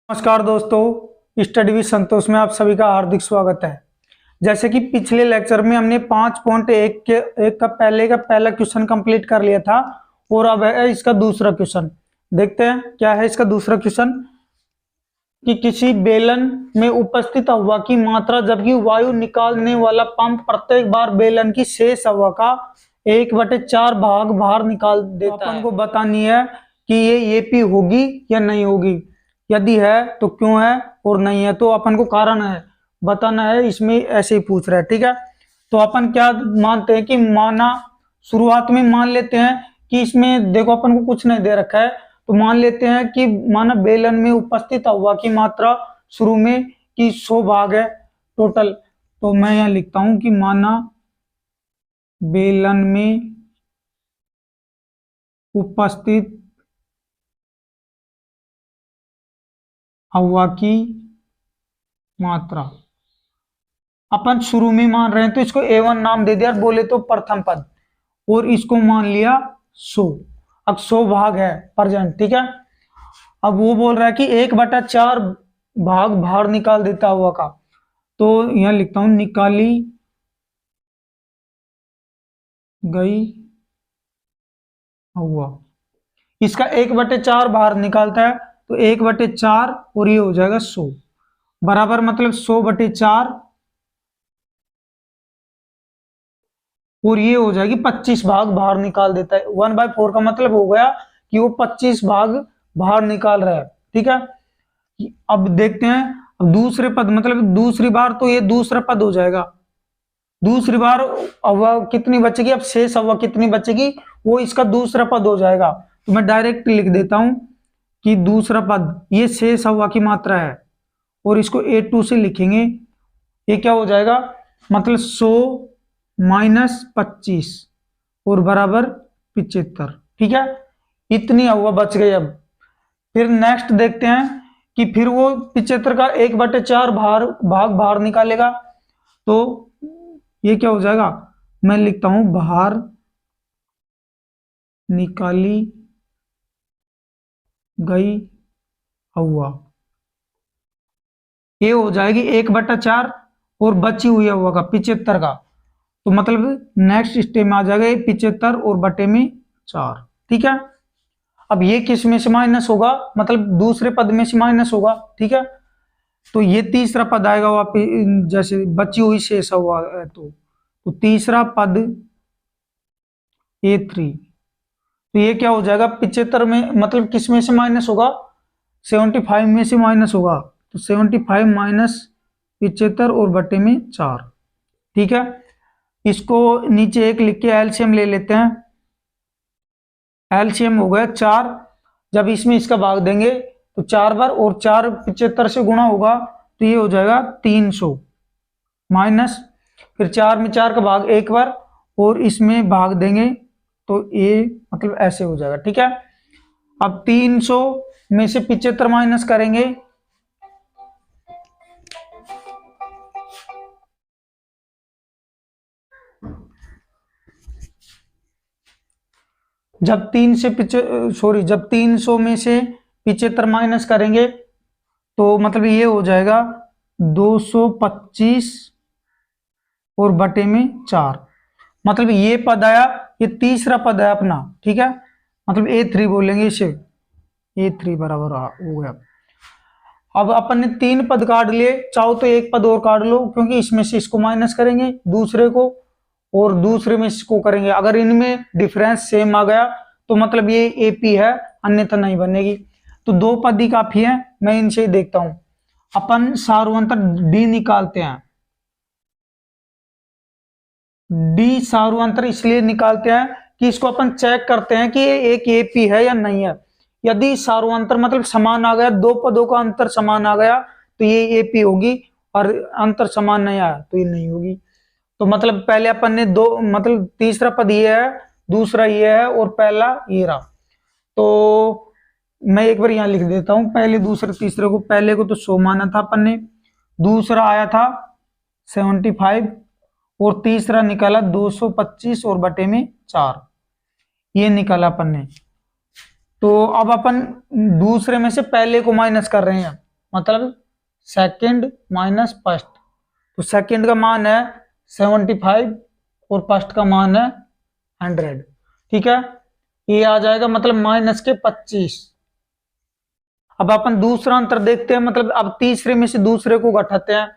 नमस्कार दोस्तों, study with संतोष में आप सभी का हार्दिक स्वागत है। जैसे कि पिछले लेक्चर में हमने 5.1 का पहला क्वेश्चन कंप्लीट कर लिया था और अब है इसका दूसरा क्वेश्चन। देखते हैं क्या है इसका दूसरा क्वेश्चन कि किसी बेलन में उपस्थित हवा की मात्रा जबकि वायु निकालने वाला पंप प्रत्येक बार बेलन की शेष हवा का 1/4 भाग बाहर निकाल देता है। अपन को बतानी है कि ये एपी होगी या नहीं होगी, यदि है तो क्यों है और नहीं है तो अपन को कारण है बताना है। इसमें ऐसे ही पूछ रहा है, ठीक है। तो अपन क्या मानते हैं कि शुरुआत में मान लेते हैं कि इसमें देखो अपन को कुछ नहीं दे रखा है, तो मान लेते हैं कि माना बेलन में उपस्थित हवा की मात्रा शुरू में कि 100 भाग है टोटल। तो मैं यहां लिखता हूं कि माना बेलन में उपस्थित हवा की मात्रा अपन शुरू में मान रहे हैं तो इसको A1 नाम दे दिया, बोले तो प्रथम पद, और इसको मान लिया 100। अब 100 भाग है प्रेजेंट, ठीक है। अब वो बोल रहा है कि 1/4 भाग बाहर निकाल देता हुआ का, तो यहां लिखता हूं निकाली गई हवा, इसका 1/4 बाहर निकालता है तो 1/4 और ये हो जाएगा 100 बराबर, मतलब 100/4 और ये हो जाएगी 25 भाग बाहर निकाल देता है। 1/4 का मतलब हो गया कि वो 25 भाग बाहर निकाल रहा है, ठीक है। अब देखते हैं, अब दूसरे पद मतलब दूसरी बार तो ये दूसरा पद हो जाएगा। दूसरी बार हवा कितनी बचेगी, अब शेष हवा कितनी बचेगी वो इसका दूसरा पद हो जाएगा। तो मैं डायरेक्ट लिख देता हूं कि दूसरा पद ये शेष हवा की मात्रा है और इसको A2 से लिखेंगे। ये क्या हो जाएगा, मतलब 100 - 25 और बराबर 75, ठीक है। इतनी हवा बच गई। अब फिर नेक्स्ट देखते हैं कि फिर वो 75 का 1/4 भाग बाहर निकालेगा, तो ये क्या हो जाएगा, मैं लिखता हूं बाहर निकाली गई हवा, ये हो जाएगी 1/4 और बची हुई हवा का 75 का, तो मतलब नेक्स्ट स्टेप में आ जाएगा 75 और बटे में 4, ठीक है। अब ये किस में से माइनस होगा, मतलब दूसरे पद में से माइनस होगा, ठीक है। तो ये तीसरा पद आएगा वापिस, जैसे बची हुई शेष हवा है तो तीसरा पद A3, तो ये क्या हो जाएगा 75 में, मतलब किस में से माइनस होगा, 75 में से माइनस होगा, तो 75 - 75 और बटे में 4, ठीक है। इसको नीचे एक लिख के एलसीएम ले लेते हैं। एलसीएम हो गया 4, जब इसमें इसका भाग देंगे तो 4 बार, और 4 75 से गुणा होगा तो ये हो जाएगा 300 माइनस, फिर 4 में 4 का भाग एक बार और इसमें भाग देंगे तो ये मतलब ऐसे हो जाएगा, ठीक है। अब 300 में से 75 माइनस करेंगे जब 300 में से 75 माइनस करेंगे तो मतलब ये हो जाएगा 225 और बटे में 4, मतलब ये पद आया, ये तीसरा पद है अपना, ठीक है। मतलब A3 बोलेंगे इसे, A3 बराबर हो गया। अब अपन ने 3 पद काट लिए, चाहो तो एक पद और काट लो, क्योंकि इसमें से इसको माइनस करेंगे दूसरे को और दूसरे में इसको करेंगे। अगर इनमें डिफरेंस सेम आ गया तो मतलब ये AP है, अन्यथा नहीं बनेगी। तो 2 पद ही काफी है, मैं इनसे ही देखता हूं। अपन सार्वंतर D निकालते हैं। D सार्वंतर इसलिए निकालते हैं कि इसको अपन चेक करते हैं कि ये एक AP है या नहीं है। यदि सार्वंतर मतलब समान आ गया, 2 पदों का अंतर समान आ गया तो ये AP होगी, और अंतर समान नहीं आया तो ये नहीं होगी। तो मतलब पहले अपन ने मतलब तीसरा पद ये है, दूसरा ये है और पहला ये रहा। तो मैं एक बार यहां लिख देता हूं, पहले दूसरे तीसरे को, पहले को तो 100 माना था अपन ने, दूसरा आया था 75 और तीसरा निकाला 225 और बटे में 4, ये निकाला अपन ने। तो अब अपन दूसरे में से पहले को माइनस कर रहे हैं, मतलब सेकंड माइनस फर्स्ट। तो सेकंड का मान है 75 और फर्स्ट का मान है 100। ठीक है, ये आ जाएगा मतलब माइनस के 25। अब अपन दूसरा अंतर देखते हैं, मतलब अब तीसरे में से दूसरे को घटाते हैं।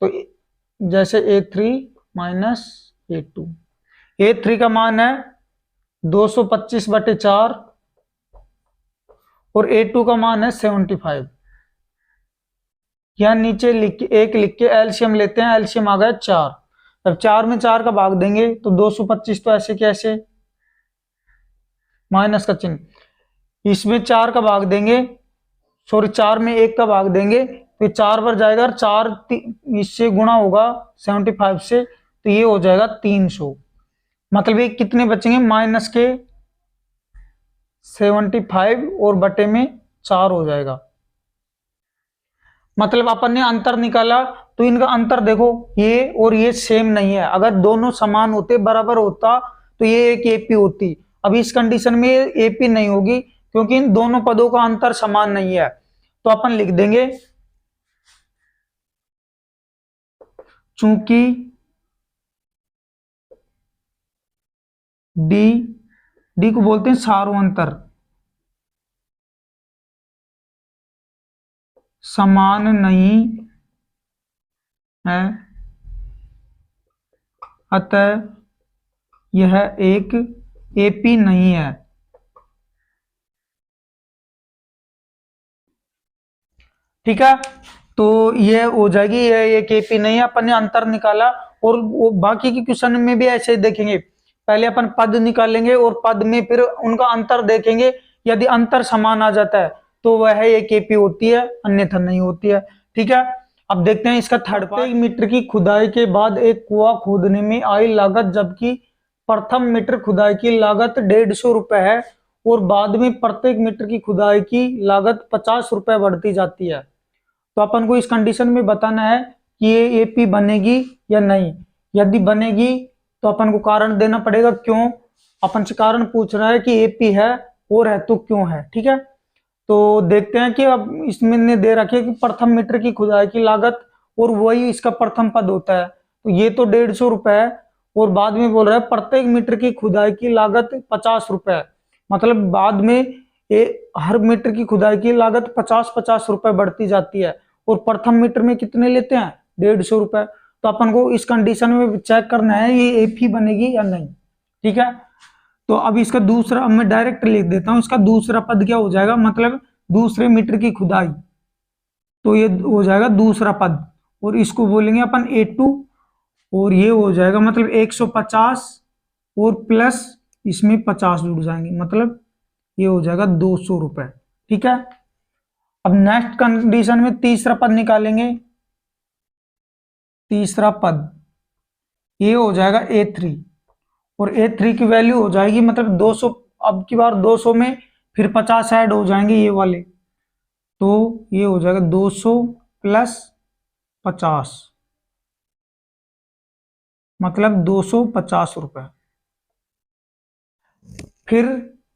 तो जैसे A3 माइनस A2, A3 का मान है 225/4 और A2 का मान है 75। यहां नीचे लिख के एलसीएम लेते हैं, एलसीएम आ गया 4। अब 4 में 4 का भाग देंगे तो 225, तो ऐसे कैसे माइनस का चिन्ह, इसमें 4 का भाग देंगे, सॉरी 4 में 1 का भाग देंगे तो 4 पर जाएगा और 4 इससे गुणा होगा 75 से, तो ये हो जाएगा 300। मतलब ये कितने बचेंगे, माइनस के 75 और बटे में 4 हो जाएगा। मतलब अपन ने अंतर निकाला, तो इनका अंतर देखो, ये और ये सेम नहीं है। अगर दोनों समान होते, बराबर होता, तो ये एक एपी होती। अभी इस कंडीशन में एपी नहीं होगी क्योंकि इन दोनों पदों का अंतर समान नहीं है। तो अपन लिख देंगे चूंकि डी को बोलते हैं सार्वंतर, समान नहीं है, अतः यह एक एपी नहीं है। ठीक है, तो ये हो जाएगी, ये एक एपी नहीं है। अपन ने अंतर निकाला, और वो बाकी के क्वेश्चन में भी ऐसे ही देखेंगे। पहले अपन पद निकालेंगे और पद में फिर उनका अंतर देखेंगे। यदि अंतर समान आ जाता है तो वह एक एपी होती है, अन्यथा नहीं होती है। ठीक है, अब देखते हैं इसका थर्ड पार्ट। 1 मीटर की खुदाई के बाद एक कुआं खोदने में आई लागत, जबकि प्रथम मीटर खुदाई की लागत 150 रुपए है और बाद में प्रत्येक मीटर की खुदाई की लागत 50 रुपए बढ़ती जाती है। तो अपन को इस कंडीशन में बताना है कि ये एपी बनेगी या नहीं। यदि बनेगी तो अपन को कारण देना पड़ेगा, क्यों अपन से कारण पूछ रहा है कि एपी है और है तो क्यों है। ठीक है, तो देखते हैं कि अब इसमें ने दे रखी है कि प्रथम मीटर की खुदाई की लागत, और वही इसका प्रथम पद होता है, तो ये तो 150 रुपए है, और बाद में बोल रहा है प्रत्येक मीटर की खुदाई की लागत 50 रुपए है। मतलब बाद में हर मीटर की खुदाई की लागत 50-50 रुपए बढ़ती जाती है, और प्रथम मीटर में कितने लेते हैं, 150 रुपए। तो अपन को इस कंडीशन में चेक करना है ये एपी बनेगी या नहीं। ठीक है, तो अब इसका दूसरा, अब मैं डायरेक्ट लिख देता हूं, इसका दूसरा पद क्या हो जाएगा, मतलब दूसरे मीटर की खुदाई, तो ये हो जाएगा दूसरा पद, और इसको बोलेंगे अपन A2, और ये हो जाएगा मतलब 150 और प्लस इसमें 50 जुड़ जाएंगे, मतलब ये हो जाएगा 200 रुपए। ठीक है, अब नेक्स्ट कंडीशन में तीसरा पद निकालेंगे। तीसरा पद ये हो जाएगा A3, और A3 की वैल्यू हो जाएगी मतलब 200। अब की बार 200 में फिर 50 ऐड हो जाएंगे ये वाले, तो ये हो जाएगा 200 प्लस 50, मतलब 250 रुपए। फिर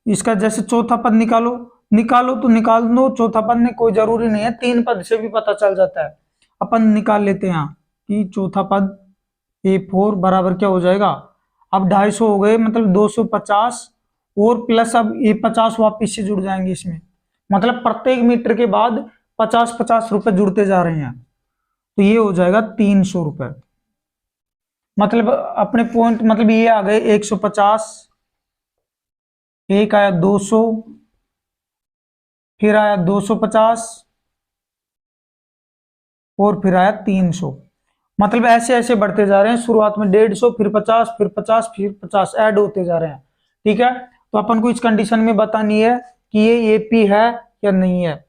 इसका जैसे चौथा पद निकालो तो निकाल दो, चौथा पद में कोई जरूरी नहीं है, 3 पद से भी पता चल जाता है। अपन निकाल लेते हैं यहाँ कि चौथा पद A4 बराबर क्या हो जाएगा, अब 250 हो गए, मतलब 250 और प्लस अब ये 50 वापिस से जुड़ जाएंगे इसमें, मतलब प्रत्येक मीटर के बाद 50-50 रुपए जुड़ते जा रहे हैं, तो ये हो जाएगा 300 रुपए। मतलब अपने पॉइंट, मतलब ये आ गए 150, एक आया 200, फिर आया 250 और फिर आया 300। मतलब ऐसे ऐसे बढ़ते जा रहे हैं, शुरुआत में 150, फिर 50, फिर 50, फिर 50 ऐड होते जा रहे हैं। ठीक है, तो अपन को इस कंडीशन में बतानी है कि ये एपी है या नहीं है।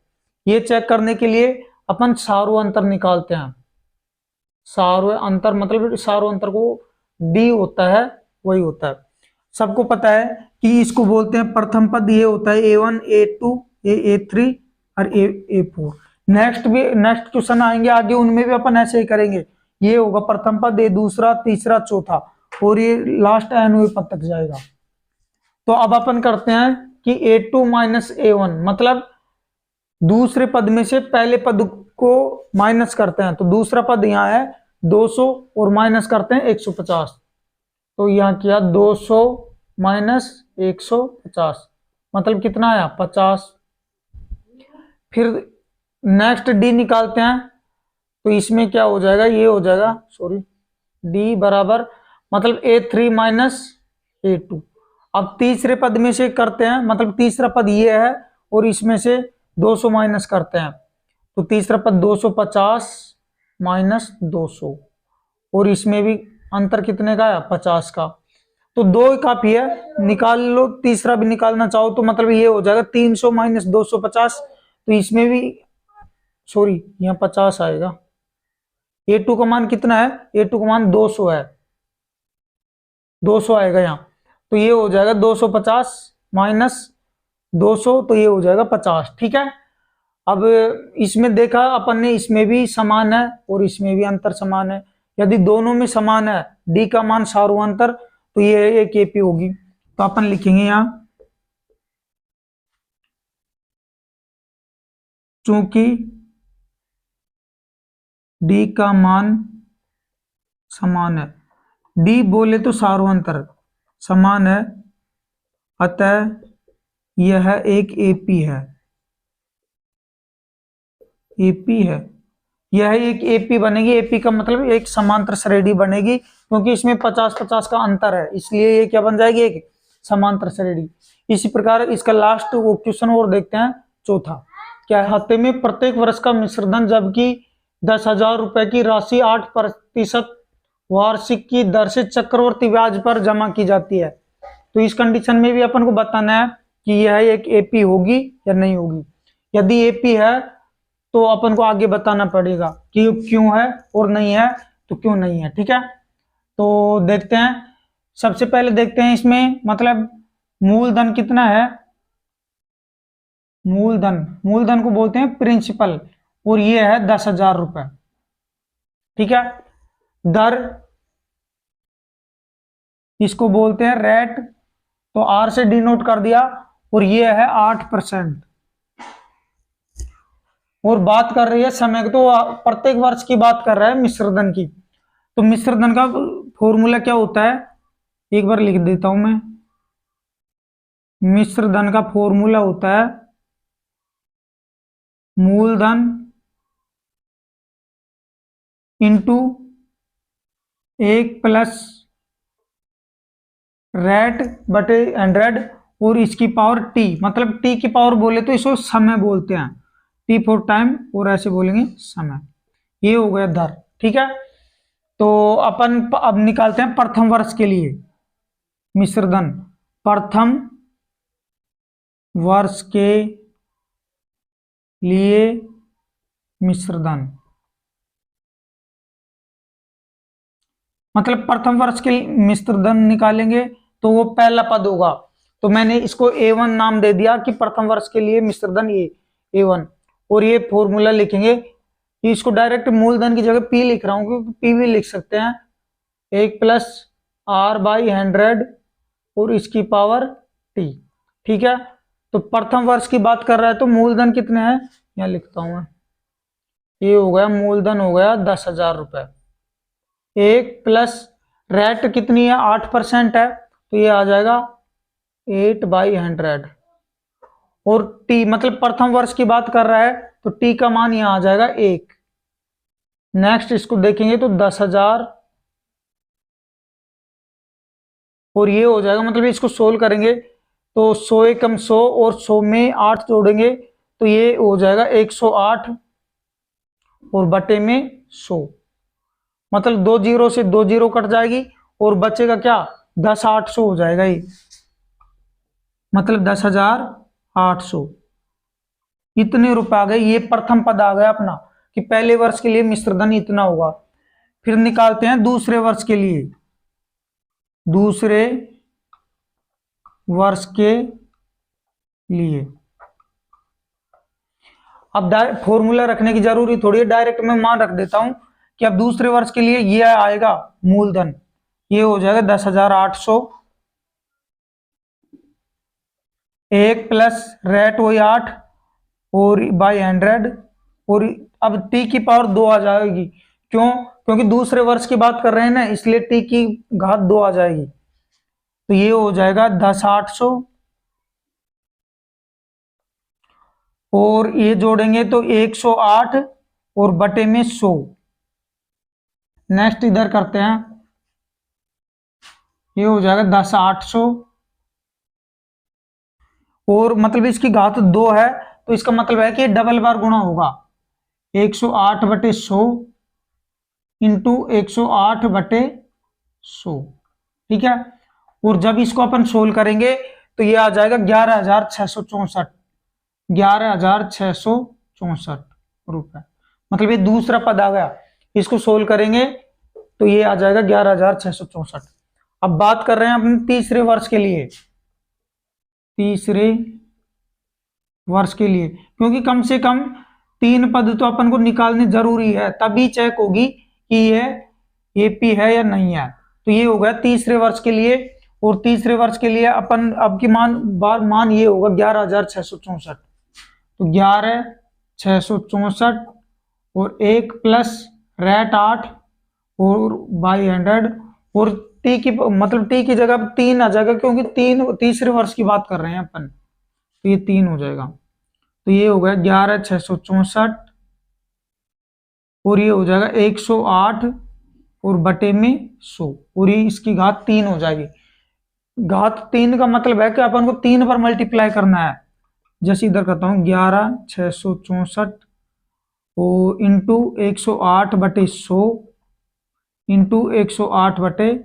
ये चेक करने के लिए अपन सारो अंतर निकालते हैं। सारो अंतर मतलब सारो अंतर को डी होता है, वही होता है। सबको पता है कि इसको बोलते हैं प्रथम पद, ये होता है A1, A2, A3 और A4। नेक्स्ट क्वेश्चन आएंगे आगे, उनमें भी अपन ऐसे ही करेंगे। ये होगा प्रथम पद, ये दूसरा, तीसरा, चौथा, और ये लास्ट एनवे पद तक जाएगा। तो अब अपन करते हैं कि A2 माइनस A1, मतलब दूसरे पद में से पहले पद को माइनस करते हैं, तो दूसरा पद यहाँ है 200 और माइनस करते हैं 150, तो यहाँ किया 200 माइनस 150, मतलब कितना आया 50। फिर नेक्स्ट डी निकालते हैं, तो इसमें क्या हो जाएगा, ये हो जाएगा सॉरी डी बराबर मतलब A3 माइनस A2। अब तीसरे पद में से करते हैं, मतलब तीसरा पद ये है और इसमें से 200 माइनस करते हैं, तो तीसरा पद 250 माइनस 200, और इसमें भी अंतर कितने का है 50 का, तो दो ही काफी है, निकाल लो, तीसरा भी निकालना चाहो तो मतलब ये हो जाएगा 300 माइनस 250, तो इसमें भी सॉरी यहाँ 50 आएगा। A2 का मान कितना है, A2 का मान 200 है, 200 आएगा यहाँ, तो ये हो जाएगा 250 माइनस 200, तो ये हो जाएगा 50। ठीक है, अब इसमें देखा अपन ने, इसमें भी समान है और इसमें भी अंतर समान है। यदि दोनों में समान है, डी का मान सार्वंतर, तो ये एक एपी होगी, तो अपन लिखेंगे यहाँ चूंकि डी का मान समान है, डी बोले तो सार्वंतर समान है, अतः यह एक एपी है, एपी है, यह एक एपी बनेगी। एपी का मतलब एक समांतर श्रेणी बनेगी, क्योंकि इसमें 50-50 का अंतर है, इसलिए ये क्या बन जाएगी, एक समांतर श्रेणी। इसी प्रकार इसका लास्ट क्वेश्चन और देखते हैं, चौथा क्या है, खाते में प्रत्येक वर्ष का मिश्रधन जबकि 10,000 रुपए की राशि 8% वार्षिक की दर से चक्रवर्ती ब्याज पर जमा की जाती है, तो इस कंडीशन में भी अपन को बताना है कि यह एक एपी होगी या नहीं होगी। यदि एपी है तो अपन को आगे बताना पड़ेगा कि क्यों है, और नहीं है तो क्यों नहीं है। ठीक है, तो देखते हैं, सबसे पहले देखते हैं इसमें मतलब मूलधन कितना है, मूलधन को बोलते हैं प्रिंसिपल, और ये है 10,000 रुपए। ठीक है, दर इसको बोलते हैं रेट, तो आर से डिनोट कर दिया, और ये है 8%। और बात कर रही है समय की, तो प्रत्येक वर्ष की बात कर रहा है मिश्रधन की, तो मिश्रधन का फॉर्मूला क्या होता है, एक बार लिख देता हूं मैं। मिश्रधन का फॉर्मूला होता है मूलधन इंटू 1 + रेट बटे 100, और इसकी पावर टी, मतलब टी की पावर बोले तो इसको समय बोलते हैं, टी फॉर टाइम, और ऐसे बोलेंगे समय। ये हो गया दर। ठीक है, तो अपन अब निकालते हैं प्रथम वर्ष के लिए मिश्रधन, प्रथम वर्ष के लिए मिश्रधन, मतलब प्रथम वर्ष के मिश्रधन निकालेंगे तो वो पहला पद होगा, तो मैंने इसको A1 नाम दे दिया कि प्रथम वर्ष के लिए मिश्रधन ये A1, और ये फॉर्मूला लिखेंगे, इसको डायरेक्ट मूलधन की जगह P लिख रहा हूं क्योंकि P भी लिख सकते हैं, 1 + R/100 और इसकी पावर T। ठीक है, तो प्रथम वर्ष की बात कर रहा है, तो मूलधन कितने हैं यहाँ लिखता हूं मैं, ये हो गया मूलधन हो गया 10,000 रुपए, 1 + रेट कितनी है 8% है, तो ये आ जाएगा 8/100, और टी मतलब प्रथम वर्ष की बात कर रहा है, तो टी का मान यहां आ जाएगा 1। नेक्स्ट इसको देखेंगे तो 10,000, और ये हो जाएगा, मतलब इसको सोल्व करेंगे तो 100 एकम 100 और 100 में 8 जोड़ेंगे, तो ये हो जाएगा 108 और बटे में 100, मतलब 2 जीरो से 2 जीरो कट जाएगी और बचेगा क्या 10,800 हो जाएगा, ये मतलब 10,800, इतने रुपए आ गए। ये प्रथम पद आ गया अपना कि पहले वर्ष के लिए मिश्रधन इतना होगा। फिर निकालते हैं दूसरे वर्ष के लिए, दूसरे वर्ष के लिए अब फॉर्मूला रखने की जरूरी थोड़ी है, डायरेक्ट मैं मान रख देता हूं कि अब दूसरे वर्ष के लिए ये आएगा मूलधन, ये हो जाएगा 10,800, 1 + रेट वही 8 और बाई 100 और अब टी की पावर 2 आ जाएगी। क्यों? क्योंकि दूसरे वर्ष की बात कर रहे हैं ना, इसलिए टी की घात 2 आ जाएगी। तो ये हो जाएगा 10,800 और ये जोड़ेंगे तो 108 और बटे में 100। नेक्स्ट इधर करते हैं, ये हो जाएगा 10,800 और मतलब इसकी घात 2 है, तो इसका मतलब है कि डबल बार गुणा होगा 108 बटे 100 इंटू 108 बटे 100। ठीक है, और जब इसको अपन सोल्व करेंगे तो ये आ जाएगा 11,664, 11,664 रुपए। मतलब ये दूसरा पद आ गया, इसको सोल्व करेंगे तो ये आ जाएगा 11,664। अब बात कर रहे हैं अपने तीसरे वर्ष के लिए, तीसरे वर्ष के लिए, क्योंकि कम से कम 3 पद तो अपन को निकालने जरूरी है, तभी चेक होगी कि ये एपी है या नहीं है। तो ये हो गया तीसरे वर्ष के लिए, और तीसरे वर्ष के लिए अपन अब की मान ये होगा 11,664। तो 11,664 और 1 प्लस रेट 8 और बाई 100 और टी की मतलब टी की जगह 3 आ जाएगा, क्योंकि तीसरे वर्ष की बात कर रहे हैं अपन, तो ये 3 हो जाएगा। तो ये हो गया 11,664 और ये हो जाएगा 108 और बटे में 100 और ये इसकी घात 3 हो जाएगी। घात 3 का मतलब है कि अपन को 3 पर मल्टीप्लाई करना है। जैसे इधर करता हूं 11,664 और इंटू 108 बटे 100 इंटू 108 बटे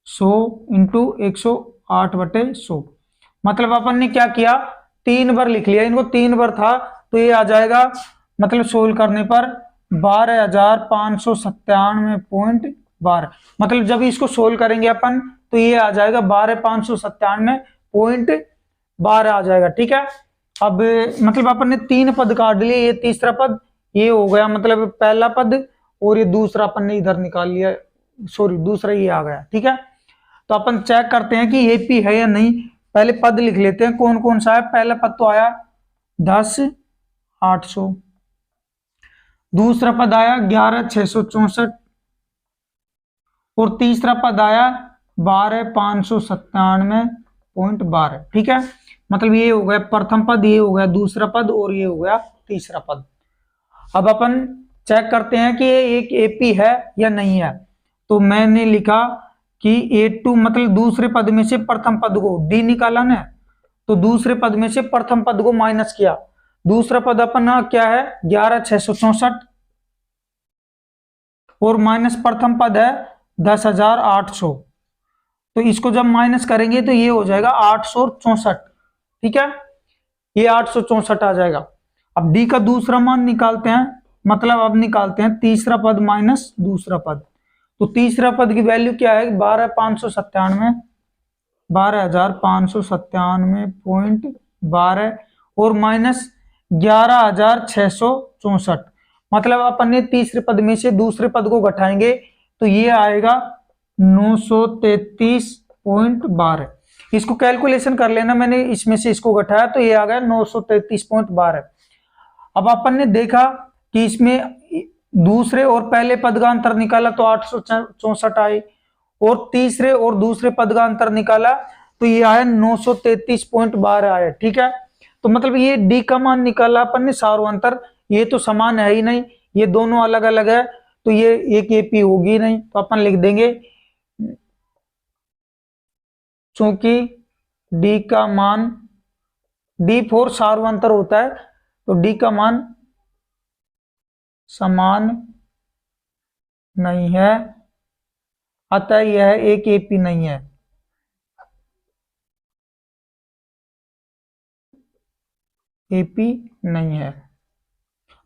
100 इंटू 108 बटे 100। मतलब अपन ने क्या किया, 3 बार लिख लिया, इनको 3 बार था, तो ये आ जाएगा मतलब सोल्व करने पर 12,597.12। मतलब जब इसको सोल्व करेंगे अपन तो ये आ जाएगा 12,597.12 आ जाएगा। ठीक है, अब मतलब अपन ने 3 पद काट लिए, ये तीसरा पद ये हो गया मतलब पहला पद, और ये दूसरा अपन ने इधर निकाल लिया, सॉरी दूसरा ये आ गया। ठीक है, तो अपन चेक करते हैं कि एपी है या नहीं। पहले पद लिख लेते हैं कौन कौन सा है। पहला पद तो आया 10,800, दूसरा पद आया 11,664 और तीसरा पद आया 12,597.12। ठीक है, मतलब ये हो गया प्रथम पद, ये हो गया दूसरा पद और ये हो गया तीसरा पद। अब अपन चेक करते हैं कि ये एक एपी है या नहीं है। तो मैंने लिखा कि A2 मतलब दूसरे पद में से प्रथम पद को डी निकाला ना, तो दूसरे पद में से प्रथम पद को माइनस किया। दूसरा पद अपना क्या है 11,664 और माइनस प्रथम पद है 10,800। तो इसको जब माइनस करेंगे तो ये हो जाएगा 864। ठीक है, ये 864 आ जाएगा। अब डी का दूसरा मान निकालते हैं, मतलब अब निकालते हैं तीसरा पद माइनस दूसरा पद। तो तीसरा पद की वैल्यू क्या है 12,597.12 और माइनस 11,664। मतलब अपन ने तीसरे पद में से दूसरे पद को घटाएंगे तो ये आएगा 933.12। इसको कैलकुलेशन कर लेना, मैंने इसमें से इसको घटाया तो ये आ गया 933.12। अब अपन ने देखा कि इसमें दूसरे और पहले पद का अंतर निकाला तो 864 आए, और तीसरे और दूसरे पद का अंतर निकाला तो ये आया 933.12 आया। ठीक है, तो मतलब ये डी का मान निकाला अपन ने, सारो अंतर ये तो समान है ही नहीं, ये दोनों अलग अलग है, तो ये एक एपी होगी नहीं। तो अपन लिख देंगे चूंकि डी का मान डी फोर सारो अंतर होता है तो डी का मान समान नहीं है, अतः यह एक एपी नहीं है। एपी नहीं है,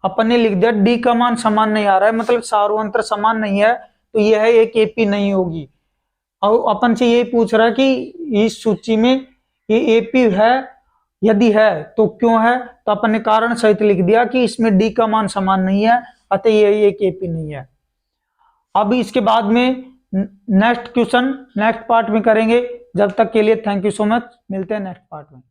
अपन ने लिख दिया डी का मान समान नहीं आ रहा है, मतलब सारो अंतर समान नहीं है, तो यह एक एपी नहीं होगी। और अपन से ये पूछ रहा है कि इस सूची में ये एपी है, यदि है तो क्यों है, तो अपन ने कारण सहित लिख दिया कि इसमें डी का मान समान नहीं है, अतः ये एक एपी नहीं है। अब इसके बाद में नेक्स्ट क्वेश्चन नेक्स्ट पार्ट में करेंगे। जब तक के लिए थैंक यू सो मच, मिलते हैं नेक्स्ट पार्ट में।